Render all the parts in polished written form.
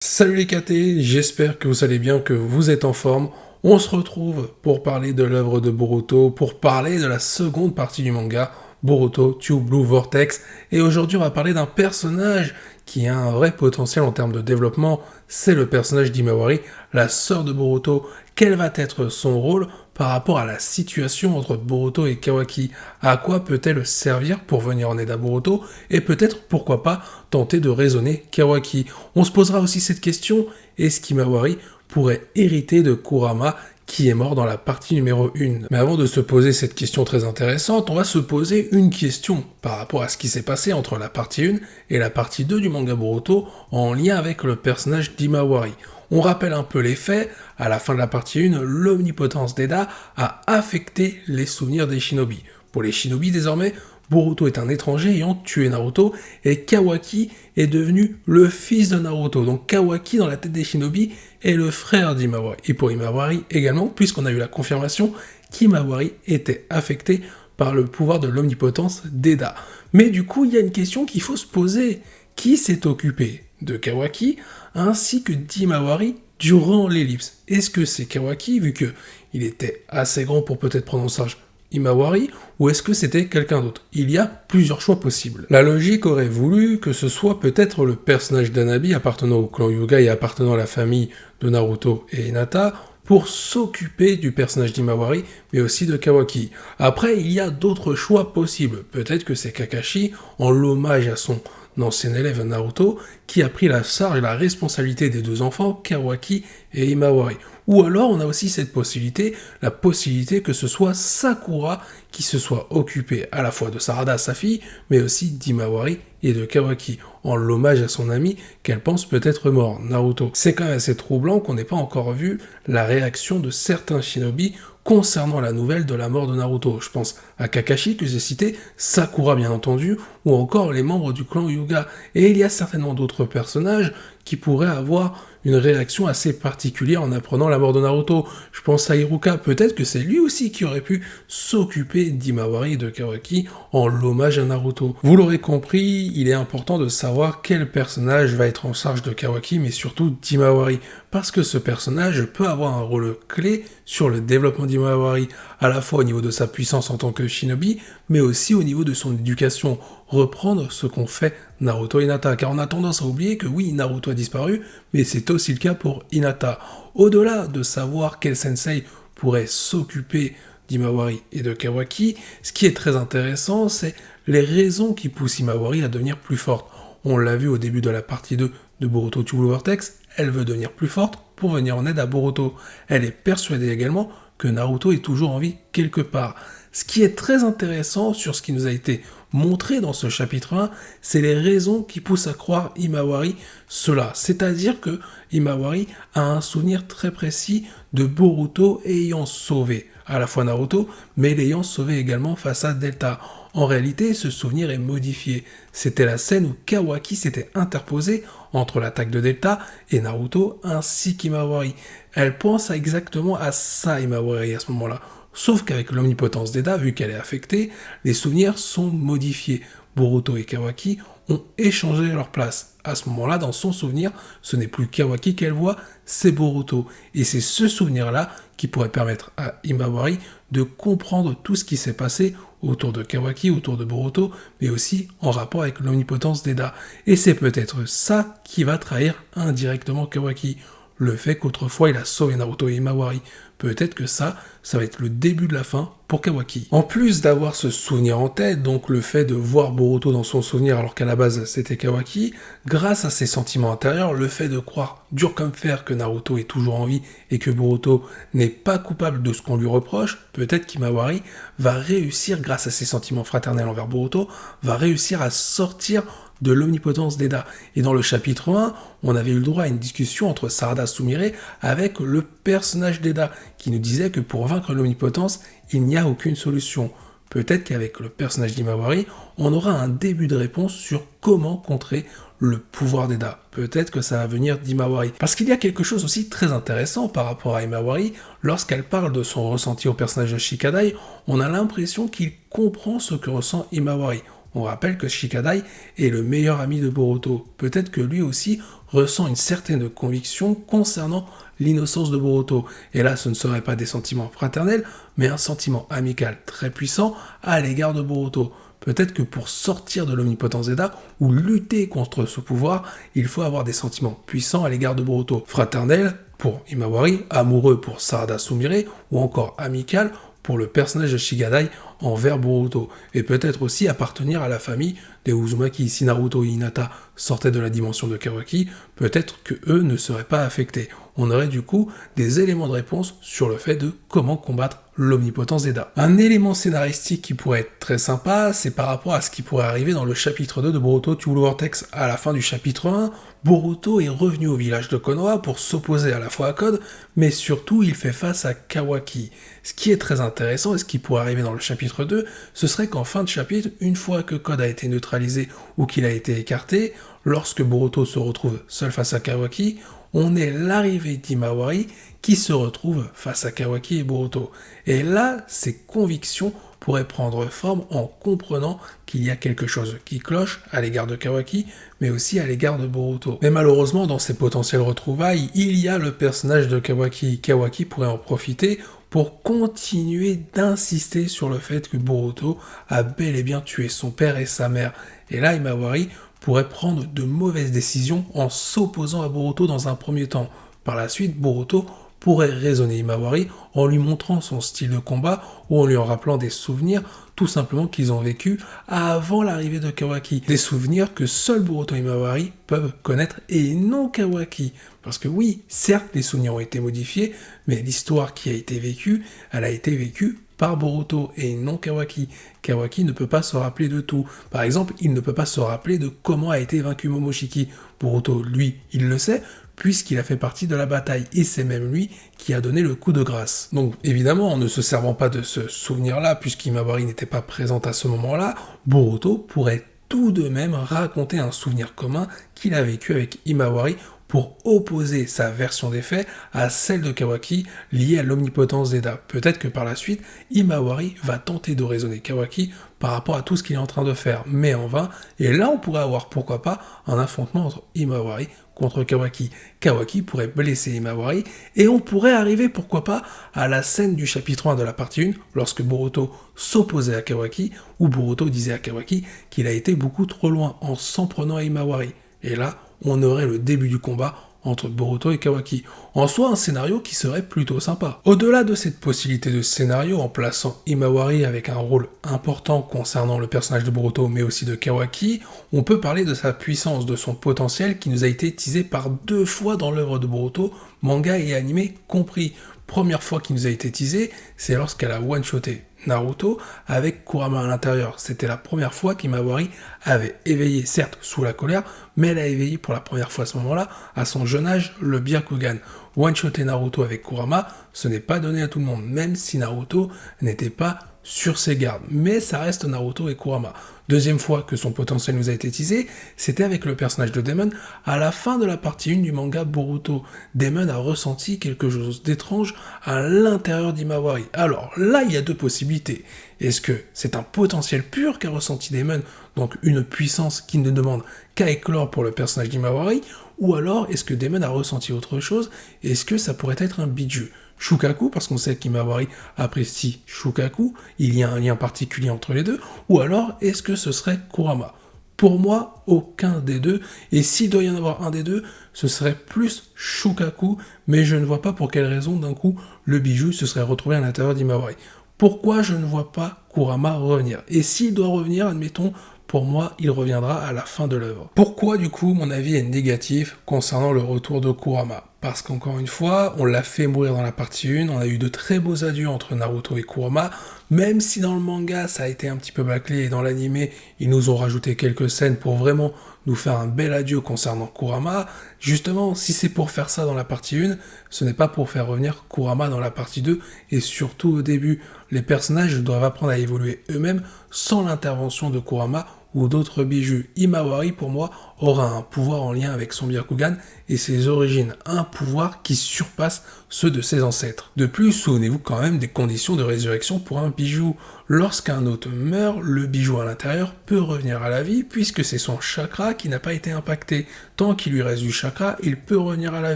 Salut les KT, j'espère que vous allez bien, que vous êtes en forme. On se retrouve pour parler de l'œuvre de Boruto, pour parler de la seconde partie du manga, Boruto True Blue Vortex. Et aujourd'hui, on va parler d'un personnage qui a un vrai potentiel en termes de développement. C'est le personnage d'Himawari, la sœur de Boruto. Quel va être son rôle par rapport à la situation entre Boruto et Kawaki? À quoi peut-elle servir pour venir en aide à Boruto? Et peut-être, pourquoi pas, tenter de raisonner Kawaki? On se posera aussi cette question, est-ce qu'Himawari pourrait hériter de Kurama qui est mort dans la partie numéro 1? Mais avant de se poser cette question très intéressante, on va se poser une question par rapport à ce qui s'est passé entre la partie 1 et la partie 2 du manga Boruto en lien avec le personnage d'Himawari. On rappelle un peu les faits, à la fin de la partie 1, l'omnipotence d'Eda a affecté les souvenirs des shinobi. Pour les shinobi désormais, Boruto est un étranger ayant tué Naruto et Kawaki est devenu le fils de Naruto. Donc Kawaki dans la tête des shinobi est le frère d'Himawari. Et pour Himawari également, puisqu'on a eu la confirmation qu'Himawari était affecté par le pouvoir de l'omnipotence d'Eda. Mais du coup, il y a une question qu'il faut se poser. Qui s'est occupé de Kawaki ainsi que d'Himawari durant l'ellipse? Est-ce que c'est Kawaki, vu qu'il était assez grand pour peut-être prendre en charge Himawari, ou est-ce que c'était quelqu'un d'autre? Il y a plusieurs choix possibles. La logique aurait voulu que ce soit peut-être le personnage d'Hanabi appartenant au clan Hyuga et appartenant à la famille de Naruto et Hinata pour s'occuper du personnage d'Himawari, mais aussi de Kawaki. Après, il y a d'autres choix possibles. Peut-être que c'est Kakashi, en l'hommage à son ancien élève Naruto, qui a pris la charge et la responsabilité des deux enfants, Kawaki et Himawari. Ou alors on a aussi cette possibilité, la possibilité que ce soit Sakura qui se soit occupée à la fois de Sarada, sa fille, mais aussi d'Himawari et de Kawaki, en l'hommage à son ami qu'elle pense peut-être mort, Naruto. C'est quand même assez troublant qu'on n'ait pas encore vu la réaction de certains shinobi concernant la nouvelle de la mort de Naruto. Je pense à Kakashi que j'ai cité, Sakura bien entendu, ou encore les membres du clan Hyuga. Et il y a certainement d'autres personnages qui pourraient avoir une réaction assez particulière en apprenant la mort de Naruto. Je pense à Iruka, peut-être que c'est lui aussi qui aurait pu s'occuper d'Himawari et de Kawaki en l'hommage à Naruto. Vous l'aurez compris, il est important de savoir quel personnage va être en charge de Kawaki, mais surtout d'Himawari, parce que ce personnage peut avoir un rôle clé sur le développement d'Himawari, à la fois au niveau de sa puissance en tant que shinobi, mais aussi au niveau de son éducation, reprendre ce qu'ont fait Naruto et Hinata, car on a tendance à oublier que oui, Naruto a disparu, mais c'est aussi le cas pour Hinata. Au-delà de savoir quel sensei pourrait s'occuper d'Himawari et de Kawaki, ce qui est très intéressant, c'est les raisons qui poussent Himawari à devenir plus forte. On l'a vu au début de la partie 2 de Boruto True Blue Vortex, elle veut devenir plus forte pour venir en aide à Boruto. Elle est persuadée également que Naruto est toujours en vie quelque part. Ce qui est très intéressant sur ce qui nous a été montré dans ce chapitre 1, c'est les raisons qui poussent à croire Himawari cela. C'est-à-dire que Himawari a un souvenir très précis de Boruto ayant sauvé à la fois Naruto, mais l'ayant sauvé également face à Delta. En réalité, ce souvenir est modifié. C'était la scène où Kawaki s'était interposé entre l'attaque de Delta et Naruto ainsi qu'Himawari. Elle pense exactement à ça, Himawari, à ce moment-là. Sauf qu'avec l'omnipotence d'Eda, vu qu'elle est affectée, les souvenirs sont modifiés. Boruto et Kawaki ont échangé leur place. À ce moment-là, dans son souvenir, ce n'est plus Kawaki qu'elle voit, c'est Boruto. Et c'est ce souvenir-là qui pourrait permettre à Himawari de comprendre tout ce qui s'est passé autour de Kawaki, autour de Boruto, mais aussi en rapport avec l'omnipotence d'Eda. Et c'est peut-être ça qui va trahir indirectement Kawaki. Le fait qu'autrefois il a sauvé Naruto et Himawari. Peut-être que ça va être le début de la fin pour Kawaki. En plus d'avoir ce souvenir en tête, donc le fait de voir Boruto dans son souvenir alors qu'à la base c'était Kawaki, grâce à ses sentiments intérieurs, le fait de croire dur comme fer que Naruto est toujours en vie et que Boruto n'est pas coupable de ce qu'on lui reproche, peut-être qu'Himawari va réussir, grâce à ses sentiments fraternels envers Boruto, va réussir à sortir de l'omnipotence d'Eda. Et dans le chapitre 1, on avait eu le droit à une discussion entre Sarada Sumire avec le personnage d'Eda, qui nous disait que pour vaincre l'omnipotence, il n'y a aucune solution. Peut-être qu'avec le personnage d'Himawari, on aura un début de réponse sur comment contrer le pouvoir d'Eda. Peut-être que ça va venir d'Himawari. Parce qu'il y a quelque chose aussi très intéressant par rapport à Himawari, lorsqu'elle parle de son ressenti au personnage de Shikadai, on a l'impression qu'il comprend ce que ressent Himawari. On rappelle que Shikadai est le meilleur ami de Boruto. Peut-être que lui aussi ressent une certaine conviction concernant l'innocence de Boruto. Et là, ce ne serait pas des sentiments fraternels, mais un sentiment amical très puissant à l'égard de Boruto. Peut-être que pour sortir de l'omnipotent Zeta ou lutter contre ce pouvoir, il faut avoir des sentiments puissants à l'égard de Boruto. Fraternel pour Himawari, amoureux pour Sarada Sumire, ou encore amical pour le personnage de Shigadai envers Boruto, et peut-être aussi appartenir à la famille des Uzumaki. Si Naruto et Hinata sortaient de la dimension de Kawaki, peut-être que eux ne seraient pas affectés. On aurait du coup des éléments de réponse sur le fait de comment combattre l'omnipotent Zeta. Un élément scénaristique qui pourrait être très sympa, c'est par rapport à ce qui pourrait arriver dans le chapitre 2 de Boruto Two Blue Vortex. À la fin du chapitre 1, Boruto est revenu au village de Konoha pour s'opposer à la fois à Code, mais surtout il fait face à Kawaki. Ce qui est très intéressant et ce qui pourrait arriver dans le chapitre 2, ce serait qu'en fin de chapitre, une fois que Code a été neutralisé ou qu'il a été écarté, lorsque Boruto se retrouve seul face à Kawaki, on est l'arrivée d'Himawari qui se retrouve face à Kawaki et Boruto. Et là, ses convictions pourraient prendre forme en comprenant qu'il y a quelque chose qui cloche à l'égard de Kawaki, mais aussi à l'égard de Boruto. Mais malheureusement, dans ces potentielles retrouvailles, il y a le personnage de Kawaki. Kawaki pourrait en profiter pour continuer d'insister sur le fait que Boruto a bel et bien tué son père et sa mère. Et là, Himawari pourrait prendre de mauvaises décisions en s'opposant à Boruto dans un premier temps. Par la suite, Boruto pourrait raisonner Himawari en lui montrant son style de combat ou en lui en rappelant des souvenirs tout simplement qu'ils ont vécu avant l'arrivée de Kawaki. Des souvenirs que seuls Boruto et Himawari peuvent connaître et non Kawaki. Parce que oui, certes, les souvenirs ont été modifiés, mais l'histoire qui a été vécue, elle a été vécue par Boruto et non Kawaki. Kawaki ne peut pas se rappeler de tout. Par exemple, il ne peut pas se rappeler de comment a été vaincu Momoshiki. Boruto, lui, il le sait, puisqu'il a fait partie de la bataille, et c'est même lui qui a donné le coup de grâce. Donc évidemment, en ne se servant pas de ce souvenir-là, puisqu'Himawari n'était pas présente à ce moment-là, Boruto pourrait tout de même raconter un souvenir commun qu'il a vécu avec Himawari pour opposer sa version des faits à celle de Kawaki liée à l'omnipotence Zeta. Peut-être que par la suite, Himawari va tenter de raisonner Kawaki par rapport à tout ce qu'il est en train de faire, mais en vain, et là on pourrait avoir, pourquoi pas, un affrontement entre Himawari contre Kawaki. Kawaki pourrait blesser Himawari, et on pourrait arriver, pourquoi pas, à la scène du chapitre 1 de la partie 1, lorsque Boruto s'opposait à Kawaki, où Boruto disait à Kawaki qu'il a été beaucoup trop loin en s'en prenant à Himawari. Et là, on aurait le début du combat entre Boruto et Kawaki. En soi, un scénario qui serait plutôt sympa. Au-delà de cette possibilité de scénario, en plaçant Himawari avec un rôle important concernant le personnage de Boruto, mais aussi de Kawaki, on peut parler de sa puissance, de son potentiel qui nous a été teasé par 2 fois dans l'œuvre de Boruto, manga et animé compris. Première fois qu'il nous a été teasé, c'est lorsqu'elle a one-shoté Naruto avec Kurama à l'intérieur. C'était la première fois qu'Himawari avait éveillé, certes sous la colère, mais elle a éveillé pour la première fois à ce moment-là, à son jeune âge, le Byakugan. One-shoter Naruto avec Kurama, ce n'est pas donné à tout le monde, même si Naruto n'était pas sur ses gardes. Mais ça reste Naruto et Kurama. Deuxième fois que son potentiel nous a été teasé, c'était avec le personnage de Daemon à la fin de la partie 1 du manga Boruto. Daemon a ressenti quelque chose d'étrange à l'intérieur d'Himawari. Alors là, il y a 2 possibilités. Est-ce que c'est un potentiel pur qu'a ressenti Daemon, donc une puissance qui ne demande qu'à éclore pour le personnage d'Himawari, ou alors est-ce que Daemon a ressenti autre chose? Est-ce que ça pourrait être un biju? Shukaku, parce qu'on sait qu'Himawari apprécie Shukaku, il y a un lien particulier entre les deux, ou alors est-ce que ce serait Kurama? Pour moi, aucun des deux, et s'il doit y en avoir un des deux, ce serait plus Shukaku, mais je ne vois pas pour quelle raison d'un coup le bijou se serait retrouvé à l'intérieur d'Himawari. Pourquoi je ne vois pas Kurama revenir? Et s'il doit revenir, admettons, pour moi, il reviendra à la fin de l'œuvre. Pourquoi, du coup, mon avis est négatif concernant le retour de Kurama? Parce qu'encore une fois, on l'a fait mourir dans la partie 1, on a eu de très beaux adieux entre Naruto et Kurama, même si dans le manga, ça a été un petit peu bâclé, et dans l'animé, ils nous ont rajouté quelques scènes pour vraiment nous faire un bel adieu concernant Kurama. Justement, si c'est pour faire ça dans la partie 1, ce n'est pas pour faire revenir Kurama dans la partie 2, et surtout au début, les personnages doivent apprendre à évoluer eux-mêmes sans l'intervention de Kurama ou d'autres bijoux. Himawari, pour moi, aura un pouvoir en lien avec son Byakugan et ses origines, un pouvoir qui surpasse ceux de ses ancêtres. De plus, souvenez-vous quand même des conditions de résurrection pour un bijou. Lorsqu'un hôte meurt, le bijou à l'intérieur peut revenir à la vie puisque c'est son chakra qui n'a pas été impacté. Tant qu'il lui reste du chakra, il peut revenir à la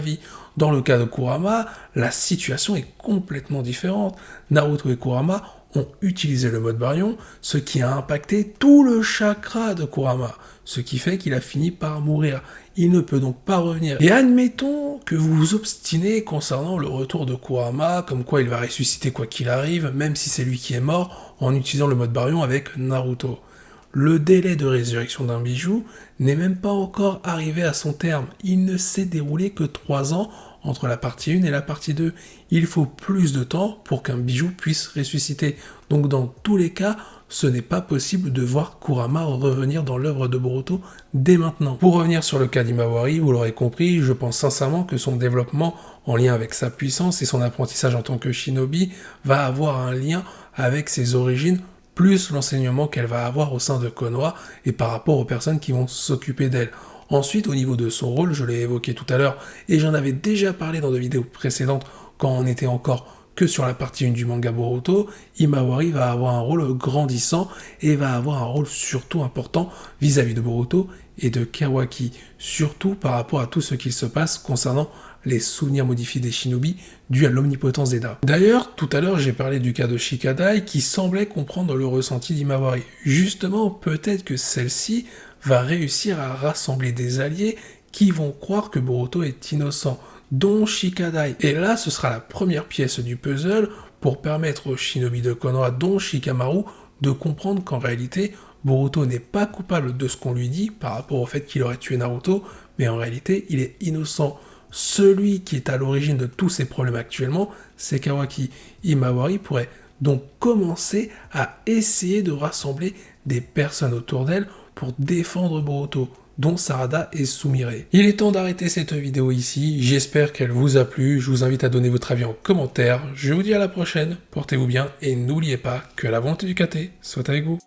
vie. Dans le cas de Kurama, la situation est complètement différente. Naruto et Kurama ont utilisé le mode baryon, ce qui a impacté tout le chakra de Kurama, ce qui fait qu'il a fini par mourir. Il ne peut donc pas revenir. Et admettons que vous vous obstinez concernant le retour de Kurama, comme quoi il va ressusciter quoi qu'il arrive, même si c'est lui qui est mort, en utilisant le mode baryon avec Naruto. Le délai de résurrection d'un bijou n'est même pas encore arrivé à son terme. Il ne s'est déroulé que 3 ans entre la partie 1 et la partie 2. Il faut plus de temps pour qu'un bijou puisse ressusciter. Donc dans tous les cas, ce n'est pas possible de voir Kurama revenir dans l'œuvre de Boruto dès maintenant. Pour revenir sur le cas d'Himawari, vous l'aurez compris, je pense sincèrement que son développement en lien avec sa puissance et son apprentissage en tant que shinobi va avoir un lien avec ses origines plus l'enseignement qu'elle va avoir au sein de Konoha et par rapport aux personnes qui vont s'occuper d'elle. Ensuite, au niveau de son rôle, je l'ai évoqué tout à l'heure, et j'en avais déjà parlé dans des vidéos précédentes quand on était encore que sur la partie 1 du manga Boruto, Himawari va avoir un rôle grandissant et va avoir un rôle surtout important vis-à-vis de Boruto et de Kawaki, surtout par rapport à tout ce qu'il se passe concernant les souvenirs modifiés des shinobi dus à l'omnipotence d'Eda. D'ailleurs, tout à l'heure, j'ai parlé du cas de Shikadai qui semblait comprendre le ressenti d'Himawari. Justement, peut-être que celle-ci va réussir à rassembler des alliés qui vont croire que Boruto est innocent, dont Shikadai. Et là, ce sera la première pièce du puzzle pour permettre aux shinobi de Konoha, dont Shikamaru, de comprendre qu'en réalité, Boruto n'est pas coupable de ce qu'on lui dit par rapport au fait qu'il aurait tué Naruto, mais en réalité, il est innocent. Celui qui est à l'origine de tous ces problèmes actuellement, c'est Kawaki. Himawari pourrait donc commencer à essayer de rassembler des personnes autour d'elle pour défendre Boruto, dont Sarada et Sumire. Il est temps d'arrêter cette vidéo ici, j'espère qu'elle vous a plu, je vous invite à donner votre avis en commentaire, je vous dis à la prochaine, portez-vous bien et n'oubliez pas que la volonté du KT soit avec vous.